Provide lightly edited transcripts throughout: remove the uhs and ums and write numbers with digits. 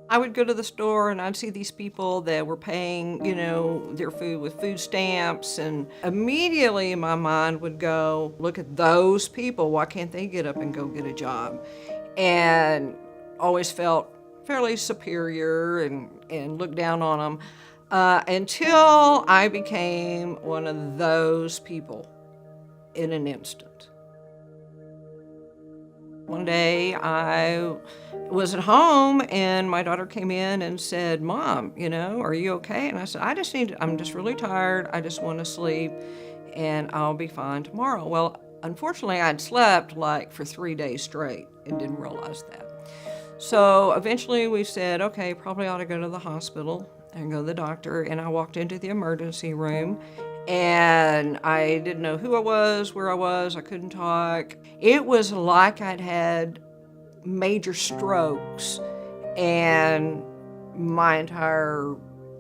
I would go to the store and I'd see these people that were paying, their food with food stamps, and immediately my mind would go, look at those people, why can't they get up and go get a job? And always felt fairly superior and looked down on them until I became one of those people in an instant. One day I was at home and my daughter came in and said, "Mom, are you okay?" And I said, I'm just really tired. I just want to sleep and I'll be fine tomorrow. Well, unfortunately I'd slept like for 3 days straight and didn't realize that. So eventually we said, okay, probably ought to go to the hospital and go to the doctor. And I walked into the emergency room and I didn't know who I was, where I was, I couldn't talk. It was like I'd had major strokes and my entire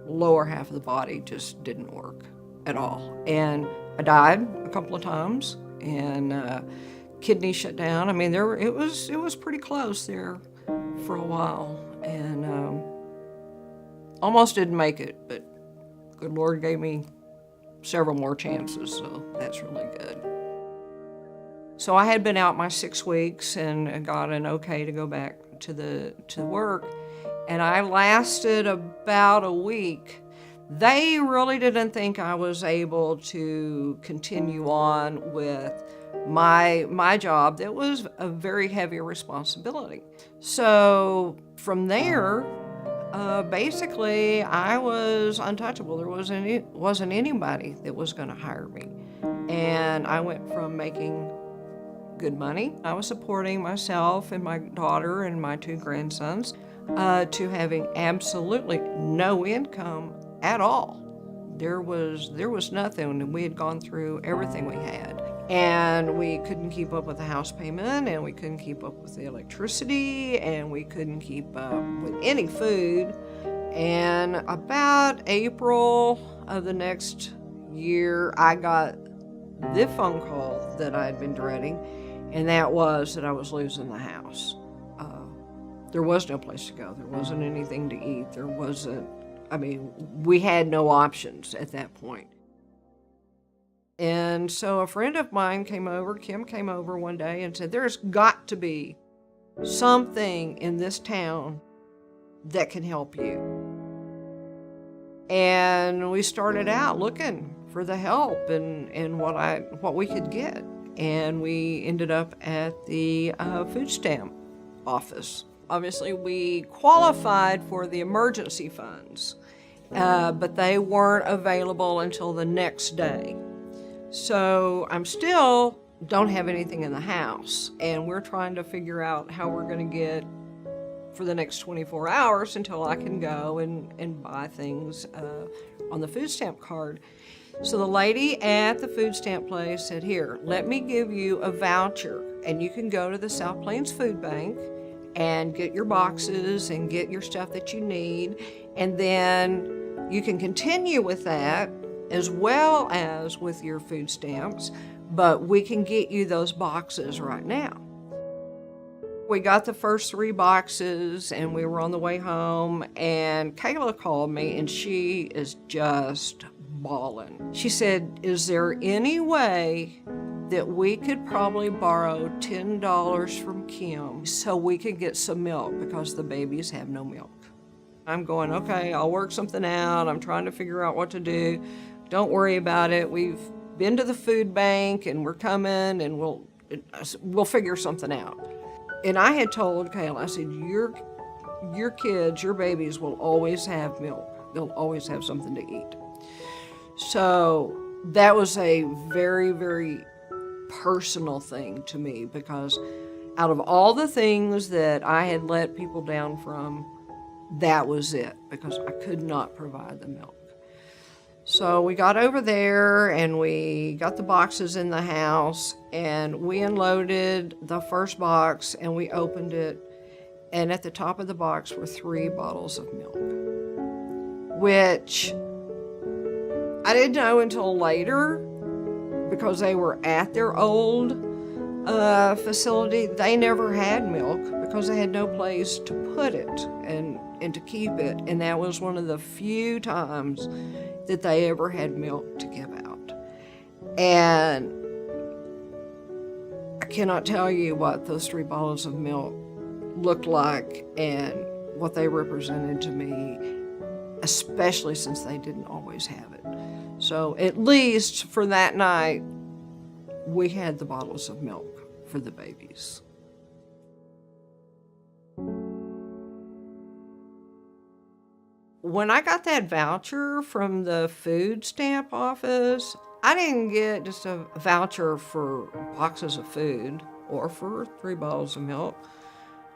lower half of the body just didn't work at all. And I died a couple of times and kidneys shut down. I mean, it was pretty close there for a while, and almost didn't make it, but good Lord gave me several more chances, so that's really good. So I had been out my 6 weeks and got an okay to go back to work, and I lasted about a week. They really didn't think I was able to continue on with my job. That was a very heavy responsibility. So from there, basically I was untouchable. There wasn't anybody that was going to hire me. And I went from making good money, I was supporting myself and my daughter and my 2 grandsons, to having absolutely no income at all. There was nothing. We had gone through everything we had. And we couldn't keep up with the house payment, and we couldn't keep up with the electricity, and we couldn't keep up with any food. And about April of the next year, I got the phone call that I had been dreading, and that was that I was losing the house. There was no place to go. There wasn't anything to eat. We had no options at that point. And so a friend of mine Kim came over one day and said, there's got to be something in this town that can help you. And we started out looking for the help and what we could get. And we ended up at the food stamp office. Obviously, we qualified for the emergency funds, but they weren't available until the next day. So I'm still don't have anything in the house, and we're trying to figure out how we're going to get for the next 24 hours until I can go and buy things on the food stamp card. So the lady at the food stamp place said, here, let me give you a voucher, and you can go to the South Plains Food Bank and get your boxes and get your stuff that you need, and then you can continue with that as well as with your food stamps, but we can get you those boxes right now. We got the first 3 boxes and we were on the way home, and Kayla called me and she is just bawling. She said, is there any way that we could probably borrow $10 from Kim so we could get some milk because the babies have no milk? I'm going, okay, I'll work something out. I'm trying to figure out what to do. Don't worry about it. We've been to the food bank and we're coming and we'll figure something out. And I had told Kayla, I said, your kids, your babies will always have milk. They'll always have something to eat. So that was a very, very personal thing to me, because out of all the things that I had let people down from, that was it, because I could not provide the milk. So we got over there and we got the boxes in the house, and we unloaded the first box and we opened it, and at the top of the box were 3 bottles of milk, which I didn't know until later because they were at their old facility, they never had milk because they had no place to put it and to keep it. And that was one of the few times that they ever had milk to give out. And I cannot tell you what those 3 bottles of milk looked like and what they represented to me, especially since they didn't always have it. So at least for that night, we had the bottles of milk for the babies. When I got that voucher from the food stamp office, I didn't get just a voucher for boxes of food or for 3 bottles of milk.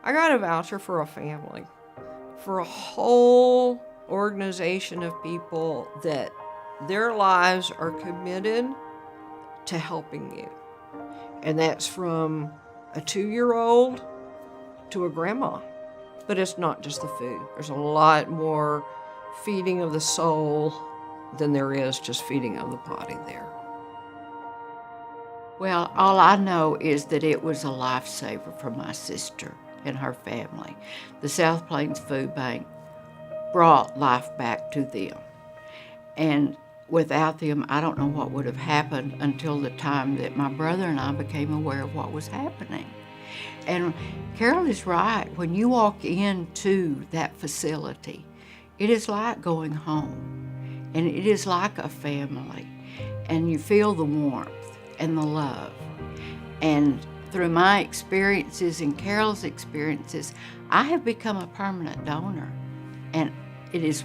I got a voucher for a family, for a whole organization of people that their lives are committed to helping you. And that's from a 2-year-old to a grandma. But it's not just the food. There's a lot more feeding of the soul than there is just feeding of the body there. Well, all I know is that it was a lifesaver for my sister and her family. The South Plains Food Bank brought life back to them. And without them, I don't know what would have happened until the time that my brother and I became aware of what was happening. And Carol is right. When you walk into that facility, it is like going home, and it is like a family, and you feel the warmth and the love. And through my experiences and Carol's experiences, I have become a permanent donor, and it is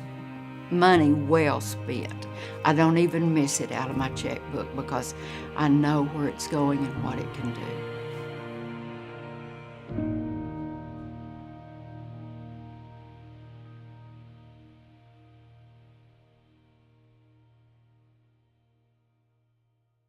money well spent. I don't even miss it out of my checkbook because I know where it's going and what it can do.